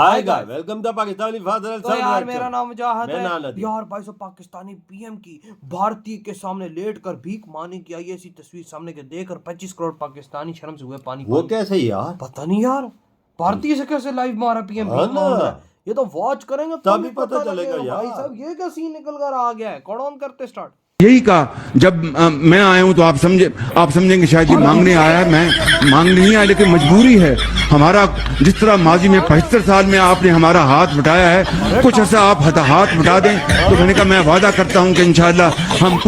Hi guys, welcome to Pakistani father. तो यार मेरा नाम मुजाहिद मैं है नानद। यार भाई साहब, पाकिस्तानी पीएम की भारतीय के सामने लेटकर भीख मांगने की आई ऐसी तस्वीर सामने के देखकर 25 करोड़ पाकिस्तानी शर्म से हुए पानी वो पानी। कैसे यार? पता नहीं यार, भारतीय से कैसे लाइव मारा पीएम हाँ भीख मांग ना। रहा है। ये तो वॉच करेंगे तभी पता चलेगा यार। भाई साहब ये क्या सीन निकल कर आ गया है। कौन करते स्टार्ट यही कहा जब मैं आया हूं तो आप समझेंगे शायद ये मांगने आया है। मैं मांगने नहीं आया, लेकिन मजबूरी है हमारा। जिस तरह माजी में 75 साल में आपने हमारा हाथ बटाया है, कुछ ऐसा आप हाथ बटा दें तो मैंने कहा मैं वादा करता हूं कि इंशाअल्लाह हम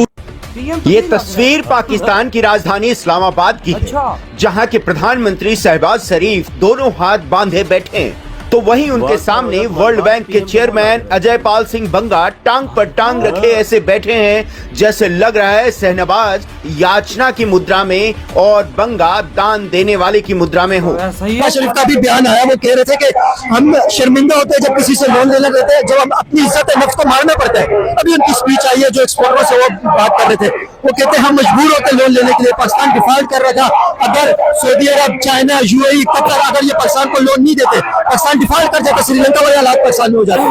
ये तस्वीर पाकिस्तान की राजधानी इस्लामाबाद की है, जहां के प्रधानमंत्री शहबाज शरीफ दोनों हाथ बांधे बैठे हैं, तो वहीं उनके सामने वर्ल्ड बैंक के चेयरमैन अजय पाल सिंह बंगा टांग पर टांग रखे ऐसे बैठे हैं जैसे लग रहा है शहनवाज याचना की मुद्रा में और बंगा दान देने वाले की मुद्रा में हो। शरीफ का भी बयान आया, वो कह रहे थे कि हम शर्मिंदा होते हैं जब किसी से लोन लेने देते हैं, जब हम अपनी इज्जत नफ्स को मारना पड़ता है। अभी उनकी स्पीच आई है जो एक्सपोर्टर से वो बात कर रहे थे, वो कहते हैं हम मजबूर होते लोन लेने के लिए। पाकिस्तान डिफॉल्ट कर रहा था, अगर सऊदी अरब, चाइना, यूएई, कतर अगर ये पाकिस्तान को लोन नहीं देते, पाकिस्तान डिफॉल्ट कर जाता, श्रीलंका वाले हालात पाकिस्तान में हो जाते।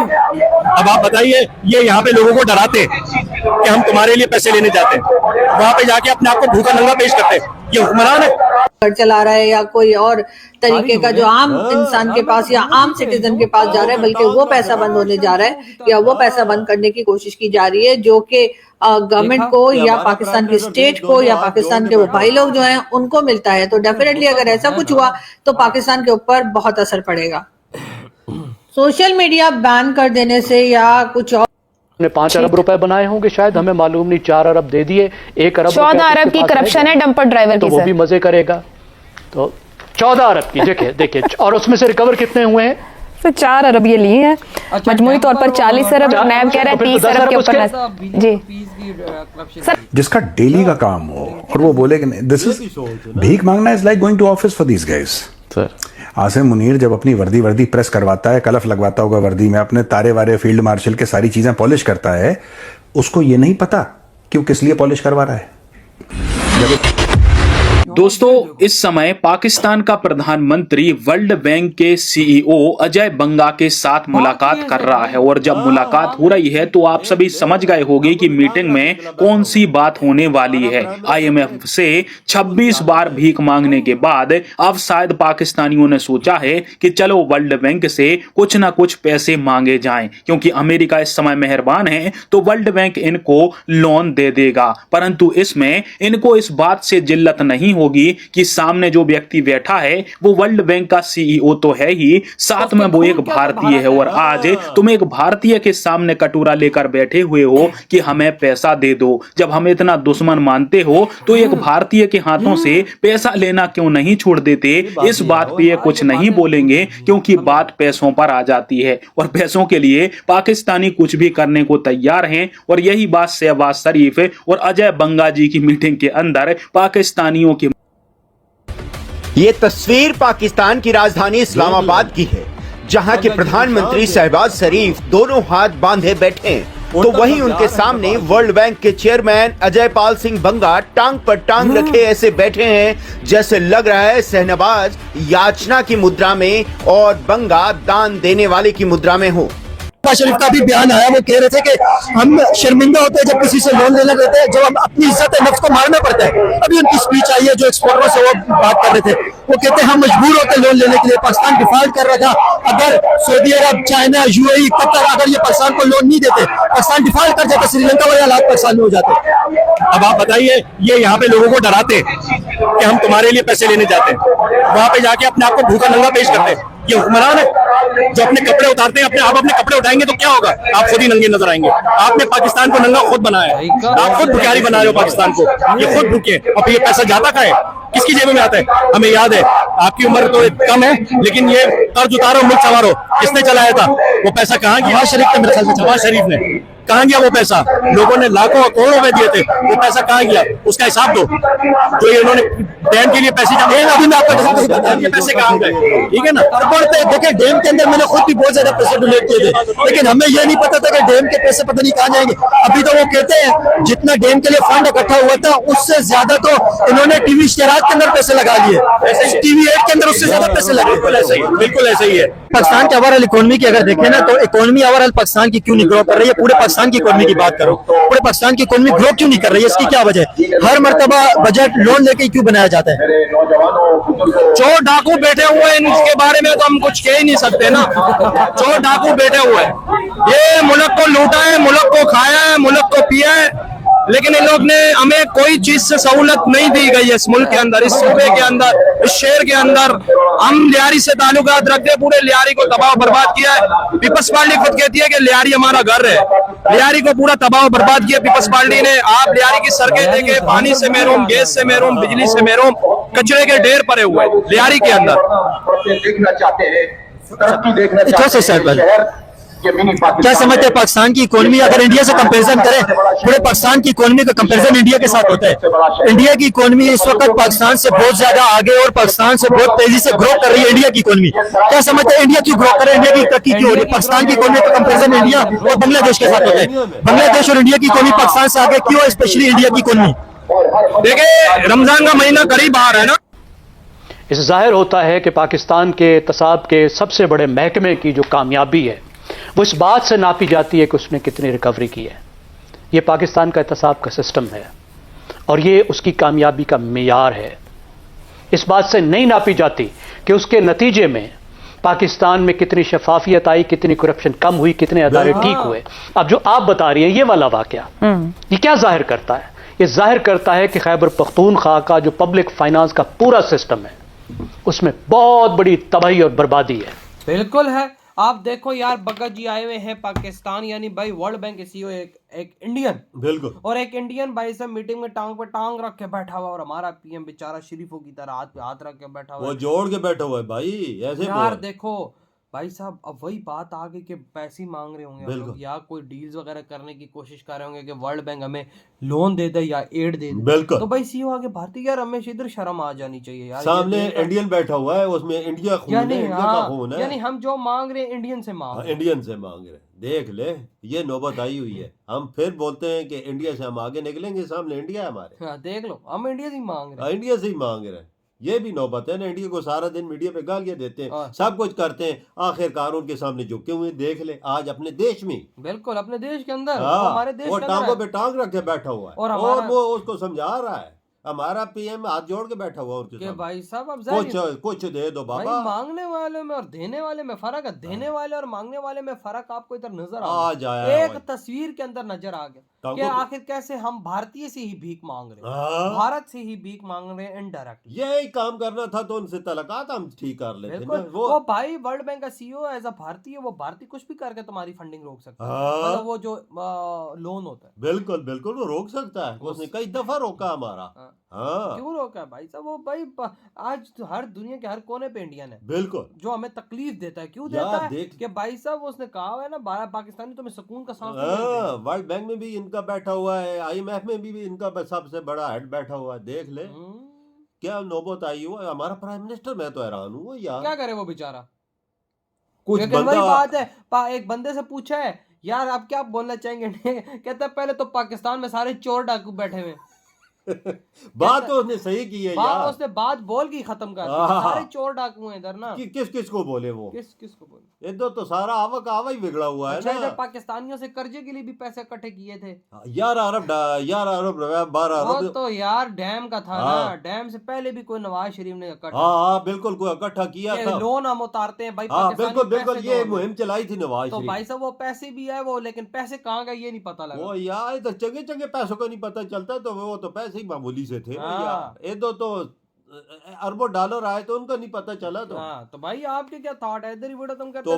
अब आप बताइए, ये यहाँ पे लोगों को डराते कि हम तुम्हारे लिए पैसे लेने जाते हैं, वहाँ पे जाके अपने आप को भूखा नंगा पेश करते हैं। ये हुक्मरान है चला रहा है या कोई और तरीके का जो आम इंसान के पास या आम सिटीजन के पास जा रहा है, बल्कि वो पैसा बंद होने जा रहा है या वो पैसा बंद करने की कोशिश की जा रही है, जो कि गवर्नमेंट को या पाकिस्तान की स्टेट को या पाकिस्तान के वो भाई लोग जो हैं उनको मिलता है। तो डेफिनेटली अगर ऐसा कुछ हुआ तो पाकिस्तान के ऊपर बहुत असर पड़ेगा। सोशल मीडिया बैन कर देने से या कुछ और 5 अरब रुपए बनाए होंगे शायद, हमें मालूम नहीं। 4 अरब दे दिए, 1 अरब 14 अरब की करप्शन है डंपर ड्राइवर की, तो वो भी मजे करेगा। तो 14 अरब की देखिए और उसमें से रिकवर कितने हुए हैं? तो 4 अरब ये लिए हैं। मजमूई तौर पर 40 अरब, नैब कह रहा है 30 अरब के ऊपर जी। जिसका डेली का काम हो और वो बोले कि दिस इज भीख मांगना is like going to office for these guys. Sir Asim Munir जब अपनी वर्दी प्रेस करवाता है, कलफ लगवाता होगा वर्दी में, अपने तारे वारे फील्ड मार्शल के सारी चीजें पॉलिश करता है, उसको ये नहीं पता कि वो किस लिए पॉलिश करवा रहा है। दोस्तों, इस समय पाकिस्तान का प्रधानमंत्री वर्ल्ड बैंक के सीईओ अजय बंगा के साथ मुलाकात कर रहा है और जब मुलाकात हो रही है तो आप सभी समझ गए होंगे कि मीटिंग में कौन सी बात होने वाली है। आईएमएफ से 26 बार भीख मांगने के बाद अब शायद पाकिस्तानियों ने सोचा है कि चलो वर्ल्ड बैंक से कुछ ना कुछ पैसे मांगे जाएं, क्योंकि अमेरिका इस समय मेहरबान है तो वर्ल्ड बैंक इनको लोन दे देगा। परंतु इसमें इनको इस बात से जिल्लत नहीं होगी कि सामने जो व्यक्ति बैठा है वो वर्ल्ड बैंक का सीईओ तो है ही, साथ में वो एक भारतीय है। और आज तुम एक भारतीय के सामने कटोरा लेकर बैठे हुए हो कि हमें पैसा दे दो। जब हमें इतना दुश्मन मानते हो तो एक भारतीय के हाथों से पैसा लेना क्यों नहीं छोड़ देते? इस बात पे ये कुछ नहीं बोलेंगे, क्योंकि बात पैसों पर आ जाती है और पैसों के लिए पाकिस्तानी कुछ भी करने को तैयार हैं। और यही बात शहबाज शरीफ और अजय बंगा जी की मीटिंग के अंदर पाकिस्तानियों की। ये तस्वीर पाकिस्तान की राजधानी इस्लामाबाद की है, जहां के प्रधानमंत्री शहबाज शरीफ दोनों हाथ बांधे बैठे हैं, तो वहीं उनके सामने वर्ल्ड बैंक के चेयरमैन अजय पाल सिंह बंगा टांग पर टांग रखे ऐसे बैठे हैं जैसे लग रहा है शहनवाज याचना की मुद्रा में और बंगा दान देने वाले की मुद्रा में हो। शरीफ का भी बयान आया, वो कह रहे थे कि हम शर्मिंदा होते हैं जब किसी से लोन लेने देते हैं, जब हम अपनी इज्जत नफ्स को मारना पड़ता है। अभी उनकी स्पीच आई है जो एक्सपोर्टर से वो बात कर रहे थे, वो कहते हैं हम मजबूर होते लोन लेने के लिए। पाकिस्तान डिफॉल्ट कर रहा था, अगर सऊदी अरब, चाइना, यूएई, कतर अगर ये पाकिस्तान को लोन नहीं देते, पाकिस्तान डिफॉल्ट कर जाता, श्रीलंका वाले हालात पाकिस्तान में हो जाते। अब आप बताइए, ये यहाँ पे लोगों को डराते कि हम तुम्हारे लिए पैसे लेने जाते हैं, वहाँ पे जाके अपने आप को भूखा नंगा पेश करते हैं। ये हुक्मरान है जो अपने कपड़े उतारते हैं। अपने कपड़े उठाएंगे तो क्या होगा? आप खुद ही नंगे नजर आएंगे। आपने पाकिस्तान को नंगा खुद बनाया है, आप खुद भिखारी बना रहे हो पाकिस्तान को। ये खुद भूखे, अब ये पैसा जाता कहाँ है? किसकी जेब में आता है? हमें याद है, आपकी उम्र तो कम है, लेकिन ये कर्ज उतारो मुल्क संवारो किसने चलाया था? वो पैसा कहाँ गया? शहबाज शरीफ ने। कहाँ गया वो पैसा? लोगों ने लाखों करोड़ों रुपए दिए थे, वो पैसा कहाँ गया? उसका हिसाब दो। जो इन्होंने डैम के लिए पैसे ये पैसे कहाँ गए? ठीक है ना। देखिए डैम के अंदर मैंने खुद भी बहुत ज्यादा पैसे डोनेट किए थे, लेकिन हमें यह नहीं पता था कि डैम के पैसे पता नहीं कहाँ जाएंगे। अभी तो वो कहते हैं जितना डैम के लिए फंड इकट्ठा हुआ था उससे ज्यादा तो इन्होंने टीवी इश्तेहार के अंदर पैसे लगा लिए, टीवी एड के अंदर उससे ज्यादा पैसे लगे। बिल्कुल ऐसा ही है। पाकिस्तान के ओवरऑल इकोनॉमी की अगर देखें ना तो इकोनॉमी ओवरऑल पाकिस्तान की क्यों नहीं ग्रो कर रही है? पूरे पाकिस्तान की इकोनॉमी की बात करो, पूरे पाकिस्तान की इकोनॉमी ग्रो क्यों नहीं कर रही है? इसकी क्या वजह है? हर मर्तबा बजट लोन लेके क्यों बनाया जाता है? चोर डाकू बैठे हुए हैं, इनके बारे में तो हम कुछ कह ही नहीं सकते ना। चोर डाकू बैठे हुए हैं, ये मुल्क को लूटा है, मुल्क को खाया है, मुल्क को पिया है, लेकिन इन लोग ने हमें कोई चीज से सहूलत नहीं दी गई है। इस मुल्क के अंदर, इस सूबे के अंदर, इस शहर के अंदर हम लियारी से ताल्लुकात रखते हैं, पूरे लियारी को तबाह बर्बाद किया है। पीपल्स पार्टी खुद कहती है कि लियारी हमारा घर है, लियारी को पूरा तबाह बर्बाद किया पीपल्स पार्टी ने। आप लियारी की सड़कें देखे, पानी से महरूम, गैस से महरूम, बिजली से महरूम, कचरे के ढेर पड़े हुए लियारी के अंदर। देखना चाहते हैं, क्या समझते हैं पाकिस्तान की इकोनॉमी अगर इंडिया से कंपैरिजन करें, पूरे पाकिस्तान की इकोनॉमी का कंपैरिजन इंडिया के साथ होता है। इंडिया की इकोनॉमी इस वक्त पाकिस्तान से बहुत ज्यादा आगे और पाकिस्तान से बहुत तेजी से ग्रो कर रही है इंडिया की इकोनॉमी। क्या समझते हैं इंडिया क्यों ग्रो कर रही है? इंडिया की तरक्की क्यों हो रही है? पाकिस्तान की इकोनॉमी का कंपैरिजन इंडिया और बांग्लादेश के साथ होता है। बांग्लादेश और इंडिया की इकोनॉमी पाकिस्तान से आगे क्यों है, स्पेशली इंडिया की इकोनॉमी? देखिए, रमजान का महीना करीब आ रहा है ना, इससे जाहिर होता है कि पाकिस्तान के एहतसाब के सबसे बड़े महकमे की जो कामयाबी है वो इस बात से नापी जाती है कि उसने कितनी रिकवरी की है। ये पाकिस्तान का एहतसाब का सिस्टम है और ये उसकी कामयाबी का मेयार है। इस बात से नहीं नापी जाती कि उसके नतीजे में पाकिस्तान में कितनी शफाफियत आई, कितनी करप्शन कम हुई, कितने अदारे ठीक हुए। अब जो आप बता रही हैं ये वाला वाकया, ये क्या जाहिर करता है? ये जाहिर करता है कि खैबर पख्तूनख्वा का जो पब्लिक फाइनेंस का पूरा सिस्टम है उसमें बहुत बड़ी तबाही और बर्बादी है। बिल्कुल है। आप देखो यार, भगत जी आए हुए हैं पाकिस्तान, यानी भाई वर्ल्ड बैंक के सीईओ एक इंडियन, बिल्कुल, और एक इंडियन भाई साहब मीटिंग में टांग पे टांग रख के बैठा हुआ, और हमारा पीएम बेचारा शरीफों की तरह हाथ पे हाथ रख के बैठा हुआ, वो जोड़ के बैठा हुआ है भाई, ऐसे यार देखो भाई साहब, अब वही बात आ गई कि पैसे मांग रहे होंगे हम लोग, या कोई डील्स वगैरह करने की कोशिश कर रहे होंगे कि वर्ल्ड बैंक हमें लोन दे दे या एड दे दे। बिल्कुल। तो भाई सीईओ आगे भारतीय, यार हमें इधर शर्म आ जानी चाहिए यार। सामने इंडियन बैठा हुआ है, उसमें इंडिया खून है, इंडिया का खून है, यानी हम जो मांग रहे हैं इंडियन से मांग रहे हैं। इंडियन से मांग रहे हैं। देख ले, ये नौबत आई हुई है। हम फिर बोलते हैं कि इंडिया से हम आगे निकलेंगे, सामने इंडिया है हमारे। देख लो, हम इंडिया से ही मांग रहे हैं, इंडिया से ही मांग रहे हैं। ये भी नौबत है ना, इंडिया को सारा दिन मीडिया पे गालियां देते हैं, सब कुछ करते हैं, आखिरकार उनके सामने झुके हुए। देख ले आज अपने देश में, बिल्कुल अपने देश के अंदर, हमारे देश वो के टांगों पे टांग रख के बैठा हुआ है और वो उसको समझा रहा है। हमारा पीएम हाथ जोड़ के बैठा हुआ उनके सामने, भाई साहब अब कुछ दे दो बाबा। मांगने वाले में और देने वाले में फर्क है, देने वाले और मांगने वाले में फर्क आपको इधर नजर आ जाए, एक तस्वीर के अंदर नजर आ गया कि आखिर कैसे हम भारतीय से ही भीख मांग रहे हैं, भारत से ही भीख मांग रहे हैं इनडायरेक्ट। यही काम करना था तो उनसे तलकात हम ठीक कर लेते ना। वो भाई वर्ल्ड बैंक का सीईओ एज अ भारतीय, वो भारतीय कुछ भी करके तुम्हारी फंडिंग रोक सकता है, मतलब वो जो लोन होता है। बिल्कुल बिल्कुल, वो रोक सकता है, उसने कई दफा रोका हमारा। क्यों रोका है भाई साहब? वो भाई आज तो हर दुनिया के हर कोने पे इंडियन है, बिल्कुल, जो हमें तकलीफ देता है। क्यों देता है? कि भाई साहब उसने कहा हुआ है ना, 12 पाकिस्तानी तुम्हें सुकून का सांस लेते। वर्ल्ड बैंक में भी इनका बैठा हुआ है, IMF में भी इनका सबसे बड़ा हेड बैठा हुआ है। देख ले क्या नौबत आई हुआ है। हमारा प्राइम मिनिस्टर, मैं तो हैरान हूँ यार, क्या करे वो बेचारा। कुछ वही बात है, एक बंदे से पूछा है यार आप क्या बोलना चाहेंगे, कहता है पहले तो पाकिस्तान में सारे चोर डाकू बैठे हुए। बात तो उसने सही की है यार, उसने बात बोल के खत्म कर दी, सारे चोर डाकू हैं इधर ना। किस को बोले वो, किस को बोले? इधर तो सारा आवा ही बिगड़ा हुआ है ना। इधर पाकिस्तानियों से कर्जे के लिए भी पैसे इकट्ठे किए थे, 11 अरब 12 अरब। तो यार डैम का था ना, डैम से पहले भी कोई नवाज शरीफ ने इकट्ठा, बिल्कुल कोई इकट्ठा किया था। लोन हम उतारते हैं भाई, बिल्कुल ये मुहिम चलाई थी नवाज तो भाई साहब वो पैसे भी है वो, लेकिन पैसे कहाँ गए ये नहीं पता लगा। वो यार तो चंगे पैसों का नहीं पता चलता, तो वो तो पैसे ही मामूली से थे। ये तो अरबों डॉलर आए तो उनका नहीं पता चला। तो भाई आपके क्या थॉट है इधर ही वीडियो तुम करते